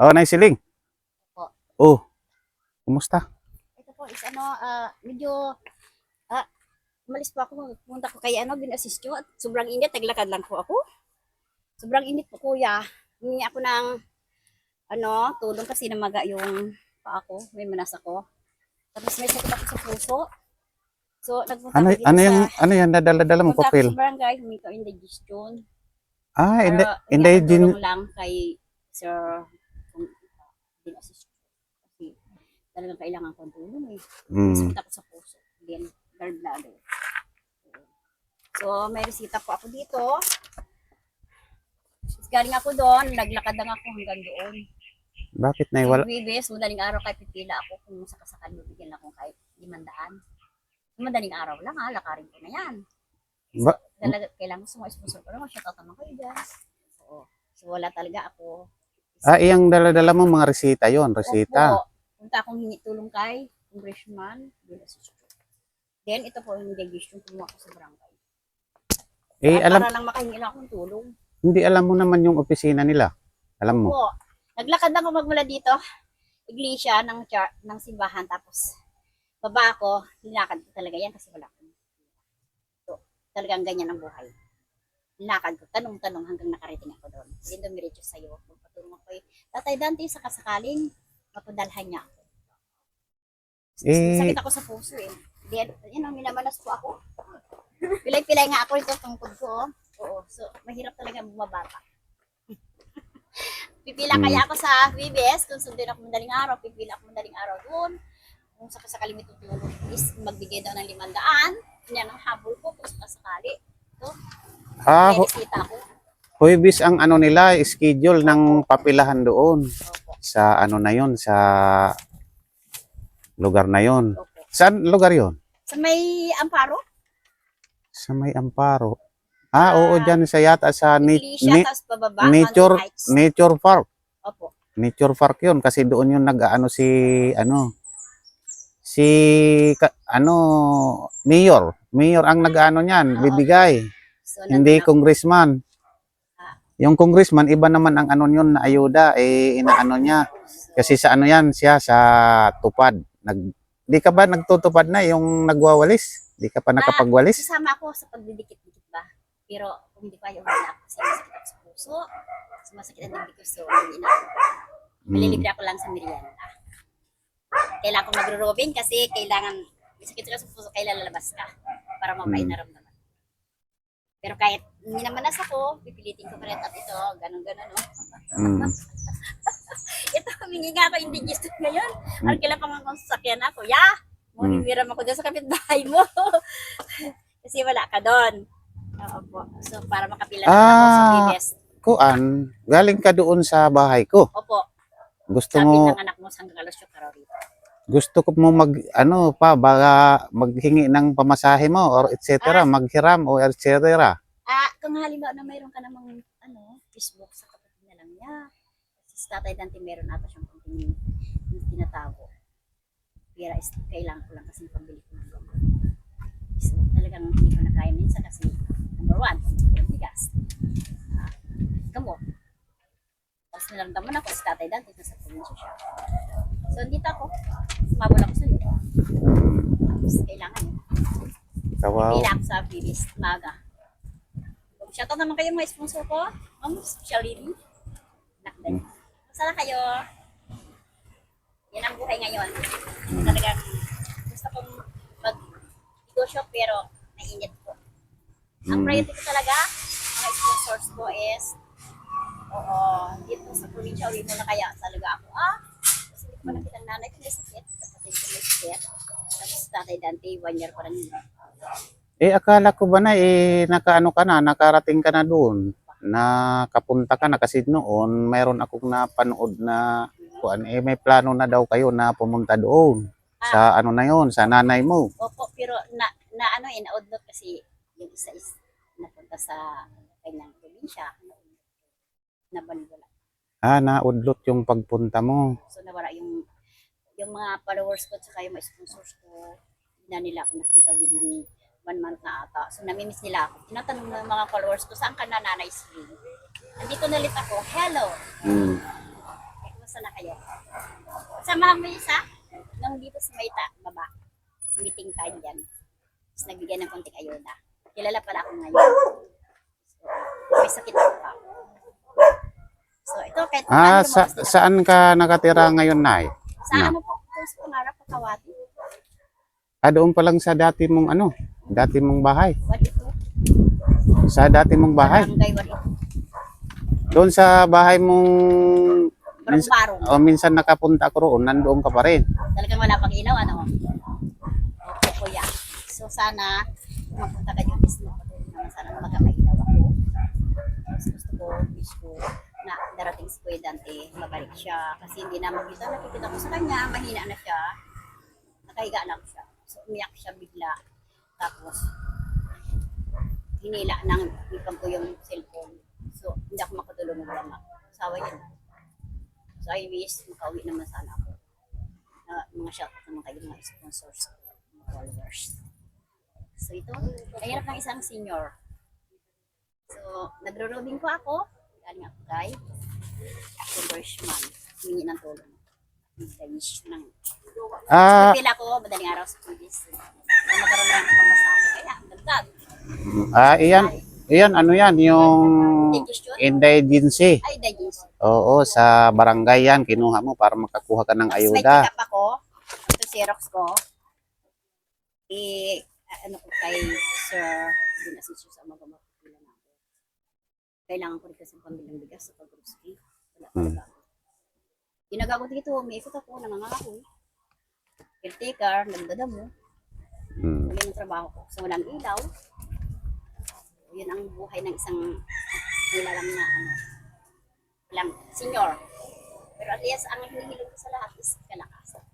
Oh, naisiling. Po. Oh, kumusta? Ito po is medyo umalis po ako, pumunta ko kay bin-assist ko at sobrang init, naglakad lang po ako. Sobrang init po kuya. Humingi ako ng tulong kasi namaga yung paa ko, may manas ako. Tapos may sakit ako sa puso. So, nagpunta ako dito Ano yan, dadala-dala mo punta papel? ako sa barangay, humingi ko indigestion. Ah, Para hindi humingi ako din. tulong lang kay Sir kung bin-assist ko. Kasi talagang kailangan ko ng tulong eh. May sakit ako sa puso. Then, gallbladder. So, may resita po ako dito. Galing ako doon, naglakad lang ako hanggang doon. Bakit na wala? Bibis, madaling araw kahit pipila ako kung sakasakal bibigyan ako kahit 500. Madaling araw lang lakarin ko na yan. So, kailangan gusto mo sponsor ko naman, shout out naman kayo guys. So wala talaga ako. Iyang dala-dala mo mga resita yon, resita. Opo, punta akong hingi tulong kay Congressman. Then ito po yung indigestion kumuha ko sa barangay. Para lang makahingi lang akong tulong. Hindi alam mo naman yung opisina nila. Alam mo? Opo. Naglakad ako magmula dito, iglesia ng simbahan, tapos baba ako, nilakad ko talaga yan kasi wala akong. So, talagang ganyan ang buhay. Nilakad ko, tanong-tanong hanggang nakarating ako doon. Then dumiretso sa'yo, magpatulong ako Tatay Dante, sakasakaling mapadalhan niya ako. Sakit ako sa puso eh. Then, minamanas po ako. Pilay-pilay nga ako ito tungkod ko. Oo, so mahirap talaga bumabata. Pipila kaya ako sa VBS, kung sundin ako madaling araw, pipila ako madaling araw doon. Kung sakasakali may tutulong is magbigay daw ng 500. Yan ang habol ko kung sakasakali. Ito, may resita ako. Huwebis ang nila, schedule ng papilahan doon. Opo. Sa na yon, sa lugar na yon. Opo. Saan lugar yon? Sa may Amparo? Sa may Amparo. Oo, dyan sa yata sa pababa, Nature Park. Opo. Nature Park yun kasi doon yung Mayor ang niyan, bibigay. So, hindi congressman. Yung congressman iba naman ang yun na ayuda inaano niya. Kasi sa yan siya sa tupad. Di ka ba nagtutupad na yung nagwawalis? Di ka pa nakapagwalis? Kasama ako sa pagdidikit-dikit ba? Pero kung hindi pa yung wala ako kasi masakit ako sa puso, masakit ang dibdib ko, so hindi na ako. Malilibre ako lang sa merienda. Kailangan ko magro-robin kasi kailangan, may sakit ka sa puso, kailangan lalabas ka para mapait na ramdaman. Pero kahit hindi naman nasa ko, pipilitin ko pa rin at ito, ganun-ganun, no? Ito, humingi nga ako indigestion ngayon. Ang kailangan pang akong sasakyan ako, Mamiwiram ako dyan sa kapitbahay mo. Kasi wala ka doon. Opo. So, para makapila na ako sa previous. Galing ka doon sa bahay ko. Opo. Gusto sabi mo ng anak mo hanggang alas 7 ka rito. Gusto ko mo maghingi ng pamasahe mo or etc. Maghiram o etc. Kung halimbawa na mayroon ka namang Facebook sa kapatid na lang niya. Si Tatay Dante meron ata siyang konting tinatago. Pero kailangan ko lang kasi pambili ko ng gamot. So, talagang hindi ko na kaya minsan kasi number 1, yung bigas. Gamot. Tapos naramdaman ako si Tatay Dante nasa probinsya siya. So, dito ako. Sumabol ako sa iyo. Tapos kailangan yun. Pila ako sa Bilis, Maga. Shoutout naman kayo mga sponsor ko. Special Lily. Nakdan. Masala kayo. Yan ang buhay ngayon. Talagang gusto kong mag-negosyo pero nainit ko. Ang priority ko talaga, mga sponsors ko is dito sa probinsya, uwi mo na kaya talaga ako. Kasi hindi ko pa nakita ng nanay ko may sakit. Kapatid ko may sakit. Tapos Tatay Dante, 1 year pa rin. Akala ko ba na nakarating ka na doon. Nakapunta ka na kasi noon mayroon akong napanood na may plano na daw kayo na pumunta doon sa na yon, sa nanay mo. Opo, pero inaudlot kasi yung isa is napunta sa kanyang probinsya. Nabalwala. Naudlot yung pagpunta mo. So nawala yung mga followers ko at saka yung mga sponsors ko. Na nila ako nakita within 1 month na ata. So namimiss nila ako. Tinatanong ng mga followers ko, saan ka na Nanay Slim? Andito na ulit ako. Hello! Basta na kayo. Samahan mo isa. Nung dito sa Mayta, baba. Meeting tayo dyan. Tapos nagbigay ng konting ayuda. Kilala pala ako ngayon. So, may sakit ako pa. So, ito, kahit Saan ka nakatira ngayon, Nay? sa ano po, sa pangarap ko kawati. Doon pa lang sa dati mong dati mong bahay. What ito? Sa dati mong bahay. Barangay, what ito? Doon sa bahay mong Barong-barong. minsan nakapunta ako roon, nandoon ka pa rin. Talagang wala pang ilaw, ano? Okay, kuya. So, sana, mapunta ka dyan, is sana magkakailaw ako. So, gusto ko, wish ko, na darating si Kuya Dante, mabalik siya. Kasi hindi na makita, nakikita ko sa kanya, mahina na siya. Nakahiga lang siya. So, umiyak siya bigla. Tapos, hinila ng ipang ko yung cellphone. So, hindi ako makatulog ng drama. Sawa yun. So, I wish makauwi naman sana ako. Na mga shoutout naman kayo, mga sponsors, mga followers. So, ito, kahirap ng isang senior. So, nagro-roaming ko ako. Galing ako kay congressman. Humingi ng tulong. Nag-wish ng pila ko, madaling araw sa police. Magkaroon lang ako masabi. Kaya, dagdag. Iyan, ano yan, yung indigency. Ay, digest. Oo, sa barangay yan, kinuha mo para makakuha ka ng Tapos may ayuda. pick up ako. Ito Xerox ko. Ano ko kay Sir, hindi na si Sir sa magamak. Kailangan ko rin kasi pambilang bigas sa pag-grocery. Wala talaga. Ginagawa ko dito, may ikot ako, nangangako. Caretaker, nagdadamo. Yun ang trabaho ko. So, walang ilaw. Yun ang buhay ng isang nilalang na walang senior. Pero at least, ang hinihilog ko sa lahat is kalakasan.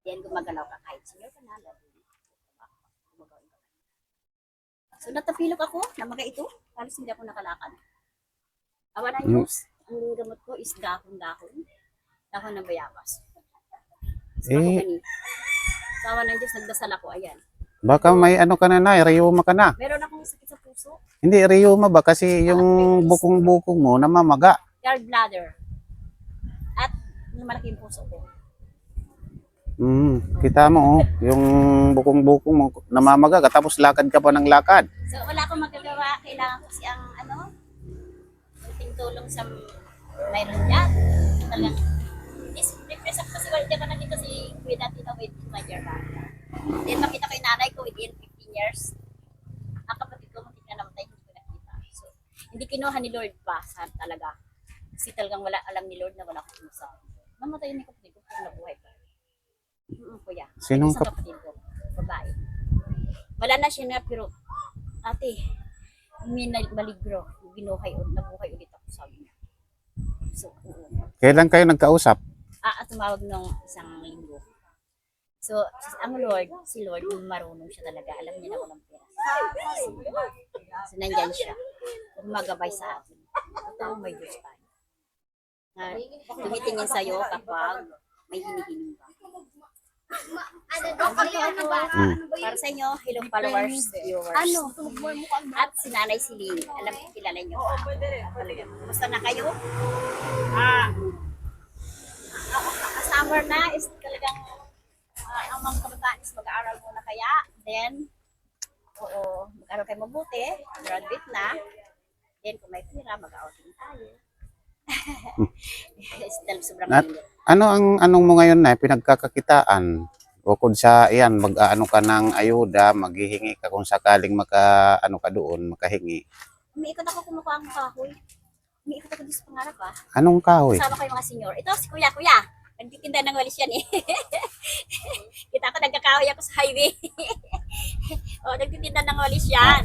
Yan, gumagalaw ka kahit senior ka na. So, natapilok ako na mga ito. Halos hindi ako nakalakad. Awa na Diyos, ang gamot ko is dahon-dahon. Dahon ng bayabas. So, ako ganito. Sa awa ng Diyos, nagdasal ako. Ayan. Baka may ano ka na, Nay, rheuma ka na. Meron akong sakit sa puso. Hindi, rheuma ba? Kasi yung bukong-bukong mo namamaga. Gallbladder. At malaki yung puso ko. Kita mo, yung bukong-bukong mo namamaga, tapos lakad ka pa ng lakad. So, wala akong magagawa. Kailangan ko siyang, kunting tulong sa mayroon dyan. Talagang, repress ako kasi hindi ako nakita si Kuya Dante na with my dear mother. Then, makita ko yung nanay ko within 15 years. Ang kapatid ko, muntik na namatay, hindi ko nakita. So, hindi kinuha ni Lord pa, sa talaga. Kasi talagang wala alam ni Lord na wala akong kumusabi. Mamatay yung kapatid ko kung nabuhay pa. Kuya. Sinong Isang kapatid ko, babae. Wala na siya na, pero, ate, may maligro, nabuhay ulit ako, sabi niya. So, oo. Kailan kayo nagkausap? Tumawag nung isang linggo. So, si Lord, marunong siya talaga. Alam niya na walang pera. So, nandyan siya. Gumagabay sa atin. Totoo, may Diyos tayo. Tumitingin sa'yo kapag may hinihiling ka. Para sa inyo, hello followers, viewers. At si Nanay Siling, alam ko kilala niyo pa. Kumusta na kayo? Summer na is talagang ang mga kabataan is mag-aaral muna kaya. Then, mag-aaral kayo mabuti, graduate na. Then, kung may pira, mag-outing tayo. Sobrang init. Anong mo ngayon na pinagkakakitaan? Bukod sa iyan, mag-aano ka ng ayuda, maghihingi ka kung sakaling maka-ano ka doon, makahingi. Umiikot ako kumukuha ang kahoy. Umiikot ako dito sa pangarap Anong kahoy? Kasama ko yung mga senior. Ito si Kuya. Nagtitinda ng walis yan eh. Kita ko nagkakahoy ako sa highway. Nagtitinda ng walis yan.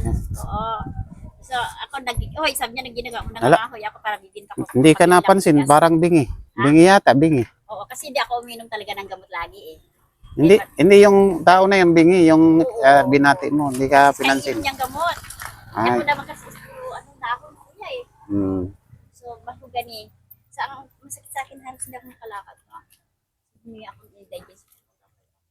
So ako sabi niya nagginagawa ko ng kahoy ako para bibinta ko. Hindi ka napansin, parang bingi. Bingi yata, bingi. Oo, kasi hindi ako uminom talaga ng gamot lagi eh. Hindi yung tao na yung bingi, yung binati mo, hindi ka pinansin. Kainom niyang gamot. Ay. Ako naman kasi dahon kuya eh. So, bago gani. Sa masakit sa akin, halos hindi ako nakalakad. Hindi ako i-digest.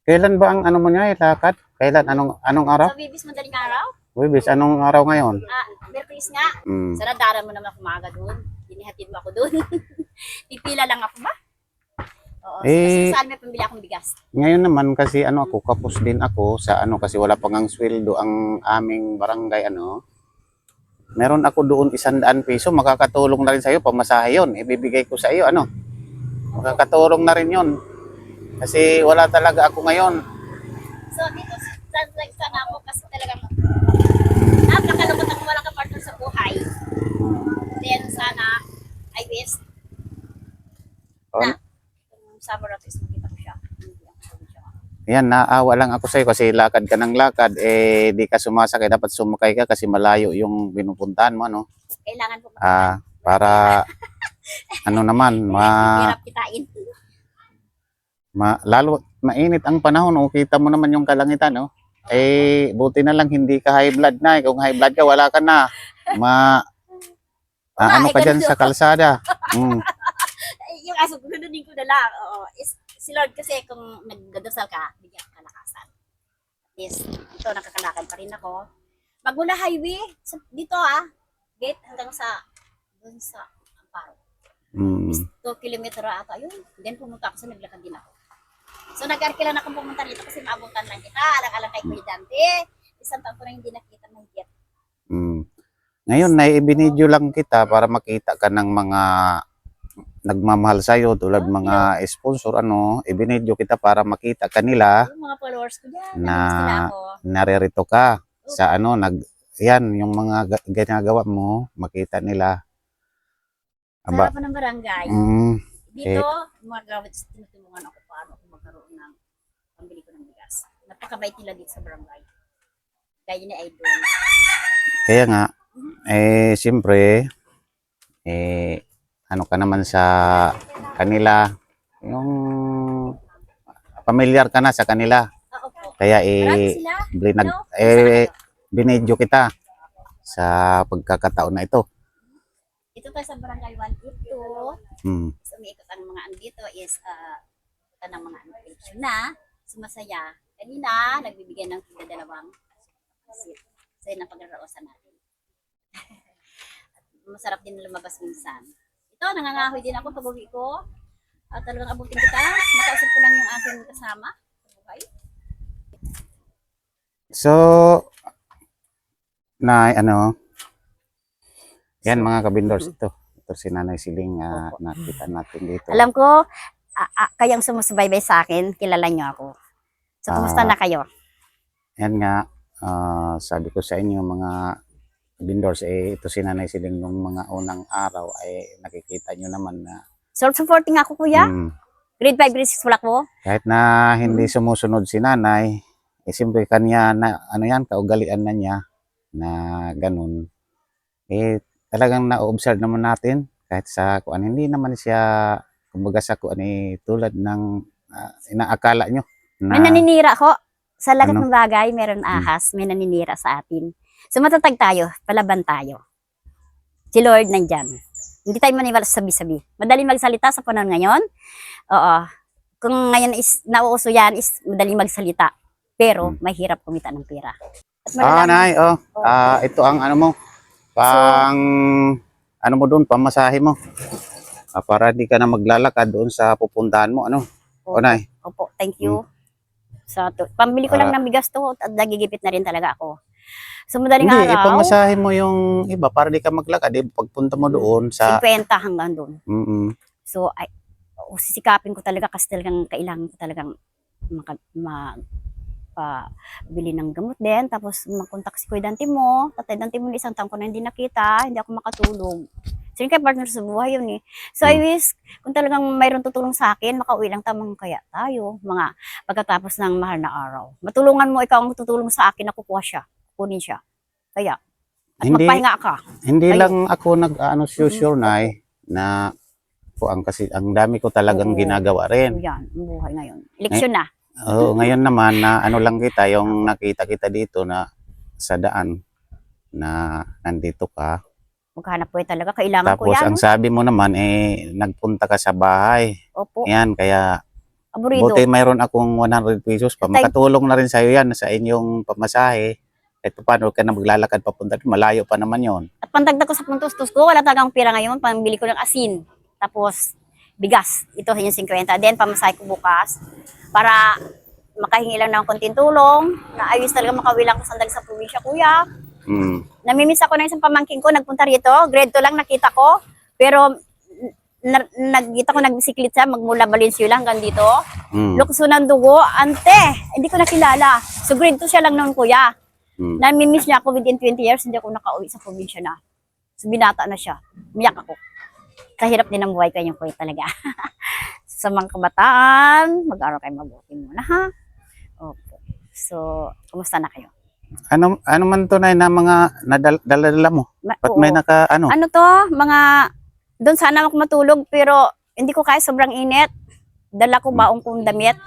Kailan ba ang ano mo niya, lakad? Kailan? Anong araw? Sa Bibis madaling araw? Wibis, anong araw ngayon? Merkulis nga. Mm. Sana dara mo naman ako maaga doon. Hinihatid mo ako doon. Pipila lang ako ba? Oo, Eh, kasi saan may pambili akong bigas. ngayon naman kasi ano ako, kapos din ako sa ano kasi wala pang ang sweldo ang aming barangay ano. Meron ako doon 100 piso, makakatulong na rin sa iyo pamasahe 'yon. Ibibigay ko sa iyo ano. Makakatulong na rin 'yon. Kasi wala talaga ako ngayon. So, dito sana ako kasi talagang napakalungkot ako walang kapartner sa buhay. Then, sana, I wish Oh, na kung summer na to is makita ko siya. Hindi ako sabi siya. yan, naawa lang ako sa iyo kasi lakad ka ng lakad eh di ka sumasakay, dapat sumakay ka kasi malayo yung pinupuntahan mo ano. Kailangan ko Para ano naman hirap kitain. lalo mainit ang panahon, oh. Kita mo naman yung kalangitan, oh. Eh buti na lang hindi ka high blood na. Kung high blood ka wala ka na. Ano ka diyan sa kalsada. Mm. Yung aso ko, ganunin ko na lang. Oo. Si Lord kasi kung nagdadasal ka, bigyan ka kalakasan. At least, ito nakakalakad pa rin ako. Magmula highway, dito gate hanggang dun sa Amparo. Mm. 2 kilometer ata yun. Then pumunta ako sa naglakad din ako. So nag-arkila na akong pumunta dito kasi maabutan lang kita. Alang-alang kay Kuya Dante. Isang taon ko na hindi nakita mahigit. Mm. Ngayon ibinidyo lang kita para makita ka ng mga nagmamahal sa iyo tulad mga sponsor ano, ibinidyo kita para makita kanila Yung mga followers ko dyan, na namiss nila ako. naririto ka sa ano yan yung mga ginagawa mo, makita nila. Sa Aba, harapan ng barangay. eh, Dito, mga gawad, tinutulungan ako paano ako magkaroon ng pambili ko ng bigas. Napakabait nila dito sa barangay. Kaya ni Idol. kaya nga, siyempre, ano ka naman sa kanila, yung familiar ka na sa kanila. Opo. Kaya Marami sila. blinag, No? Saan kayo? binidyo kita sa pagkakataon na ito. Ito tayo sa barangay 182. Hmm. So, umiikot ang mga andito is ng mga page na sumasaya. Kanina, nagbibigyan ng dalawang seat. So, yun ang pagraroosan natin. Masarap din lumabas minsan. Ito, nangangahoy din ako pag uwi ko. At talagang abutin kita. Nakausap ko lang yung aking kasama. Okay? So, yan mga kabindors, ito si Nanay Siling, nakita natin dito. Alam ko, kayang sumusubaybay sa akin, kilala niyo ako. So, kumusta na kayo? Yan nga, sabi ko sa inyo mga kabindors, ito si Nanay Siling nung mga unang araw ay nakikita nyo naman na Supporting ako, kuya. Grade 5, grade 6 wala ko. Kahit na hindi sumusunod si Nanay, siyempre kanya na kaugalian na niya na ganun. Talagang na-observe naman natin kahit sa kuan hindi naman siya kumbaga sa kuan tulad ng inaakala nyo na May naninira ko. Sa lahat Ano? ng bagay, meron ahas, may naninira sa atin. So matatag tayo, palaban tayo. Si Lord nandyan. Hindi tayo maniwala sa sabi-sabi. Madaling magsalita sa panahon ngayon. Oo. Kung ngayon is nauuso yan, is madaling magsalita. Pero mahirap kumita ng pera. At malalaman- Nay, ito ang ano mo ano mo doon, pamasahe mo. Para di ka na maglalakad doon sa pupuntahan mo, ano? Opo, Nay. opo, thank you. Pambili ko lang ng bigas to at nagigipit na rin talaga ako. So madaling Hindi, araw, ipamasahe mo yung iba para di ka maglakad. Pagpunta mo doon sa 50 hanggang doon. Mm-mm. So, sisikapin ko talaga kasi talagang kailangan ko talagang bili ng gamot din. Tapos, makontak si Kuya Dante mo. Tatay Dante mo, isang taon ko na hindi nakita. Hindi ako makatulog. So, yun kaya partner sa buhay yun eh. So, I wish, kung talagang mayroon tutulong sa akin, makauwi lang tamang kaya tayo. Mga pagkatapos ng mahal na araw. Matulungan mo, ikaw ang tutulong sa akin, nakukuha siya. Kunin siya. Kaya, at magpahinga ka. Hindi Ayun. lang ako sure Nay, na kasi ang dami ko talagang Oo. ginagawa So, rin. yan, ang buhay ngayon. Eleksyon na. Ngayon naman na lang kita, yung nakita kita dito na sa daan na nandito ka. Maghanap po talaga. Kailangan ko Tapos yan. ang sabi mo naman nagpunta ka sa bahay. Opo. Yan, kaya Aburido. buti mayroon akong 100 pesos pa. Thank- Makatulong na rin sa iyo yan sa inyong pamasahe. Ito paano ka na maglalakad papunta, malayo pa naman yon. At pandagdag ko sa puntos ko, wala talagang pera ngayon, pambili ko ng asin. Tapos, bigas. Ito yung 50. Then, pamasahe ko bukas. Para makahingi lang ng konting tulong. Naayos talaga makawilang ko sandali sa probinsya, kuya. Namimiss ako ng isang pamangking ko. Nagpunta rito. Grade 2 lang nakita ko. Pero, nagkita ko nagbisiklit siya. Magmula Valenzuela hanggang dito. Lukso ng dugo. Ante, hindi ko nakilala. So, grade 2 siya lang noon, kuya. Namimiss niya ako within 20 years. Hindi ako nakauwi sa probinsya na. So, binata na siya. Umiyak ako. Kahirap din ang buhay kanyang kuya talaga. Sa mga kabataan, mag-aral kayo mabuti muna, ha? Okay. So, kumusta na kayo? Ano man tunay na mga nadala mo? Ba't may Oo. Ano to? Doon sana ako matulog, pero hindi ko kaya, sobrang init. Dala ko baong kong damit.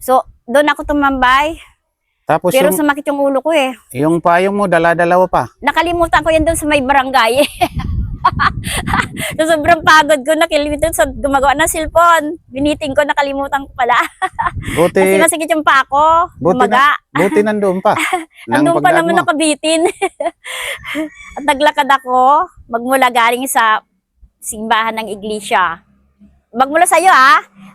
So, doon ako tumambay. Tapos Pero yung, sumakit yung ulo ko eh. yung payong mo, dala-dalawa pa. Nakalimutan ko yan doon sa may barangay. So, sobrang pagod ko, nakilimutan sa gumagawa ng cellphone. Biniting ko, nakalimutan ko pala. Kasi Buti, masakit yung pa ako. Gumaga. buti nandoon pa. Nang Andun pa pagdaan naman mo. nakabitin. At naglakad ako, magmula galing sa simbahan ng iglesia. Magmula sa'yo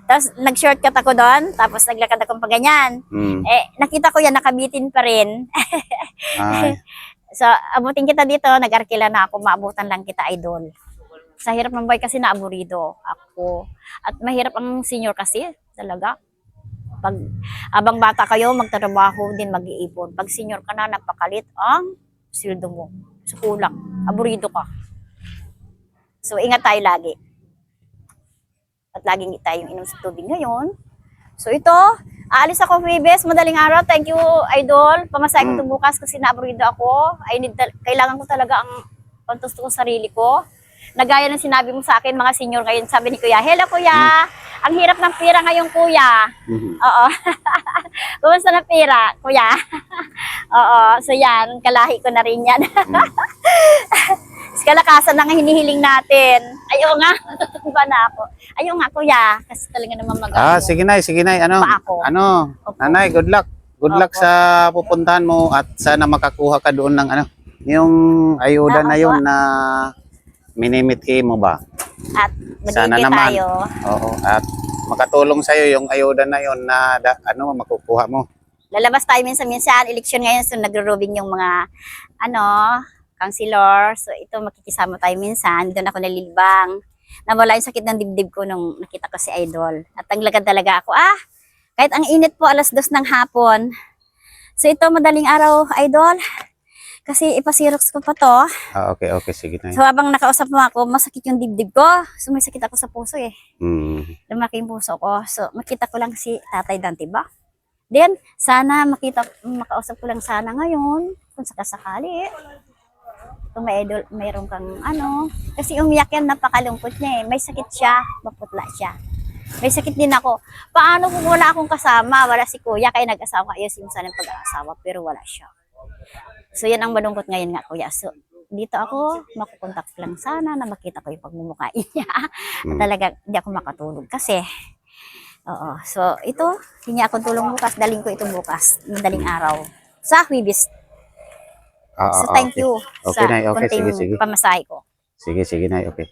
Tapos nag-shortcut ako doon, tapos naglakad akong pa ganyan. Nakita ko yan, nakabitin pa rin. Ay, So, abutin kita dito, nag-arkila na ako, maabutan lang kita, idol. Sa hirap ng buhay kasi naaburido ako. At mahirap ang senior kasi, talaga. Pag abang bata kayo, magtatrabaho din, mag-iipon. Pag senior ka na, napakalit ang sildo mo. So, kulang. Aburido ka. So, ingat tayo lagi. At laging tayong inom sa tubig ngayon. So, ito, aalis ako, Webes, madaling araw. Thank you, idol. Pamasahe ko ito bukas kasi naaburido ako. Kailangan ko talaga ang pantusto ko sarili ko. Nagaya ng sinabi mo sa akin, mga senior ngayon, sabi ni Kuya, hello Kuya, ang hirap ng pira ngayon, Kuya. Oo. Kumusta na pira, Kuya? Oo, so yan, kalahi ko na rin yan. Kalakasan na nga hinihiling natin. Ayaw nga, natutumba na ako. Ayaw nga, Kuya, kasi talaga naman magagawa. sige nay. Pa ako. Ano, nanay, good luck. Good luck Opo. sa pupuntahan mo at sana makakuha ka doon ng yung ayuda na yun na minimithi mo ba? At Sana magiging naman. tayo. Oo, at makatulong sa iyo yung ayuda na yun na makukuha mo. Lalabas tayo minsan-minsan. Eleksyon ngayon, so nagro-robing yung mga, councilor. So ito, makikisama tayo minsan. Doon ako nalilibang. Nawala yung sakit ng dibdib ko nung nakita ko si Idol. At naglakad talaga ako. Kahit ang init po, 2:00 ng hapon. So ito, madaling araw, Idol. Kasi ipasirox ko pa to. Okay, sige na. So habang nakausap mo ako, masakit yung dibdib ko. So may sakit ako sa puso eh. Lumaki yung puso ko. So makita ko lang si Tatay Dante ba? Then, sana makausap ko lang sana ngayon. Kung sakasakali. Kung may idol, mayroon kang kasi umiyak yan, napakalungkot niya eh. May sakit siya, maputla siya. May sakit din ako. Paano kung wala akong kasama? Wala si Kuya, kaya nag-asawa kayo sana ng pag-aasawa, pero wala siya. So yan ang malungkot ngayon nga, Kuya. So dito ako, makukontak lang sana na makita ko yung pagmumukha niya. Talaga, hindi ako makatulog kasi. Oo. So ito, hingi akong tulong bukas, daling ko ito bukas, madaling araw. Sa Webes. So thank you Okay, sa Nay. Okay, konting sige. pamasahe ko. Sige, Nay. Okay.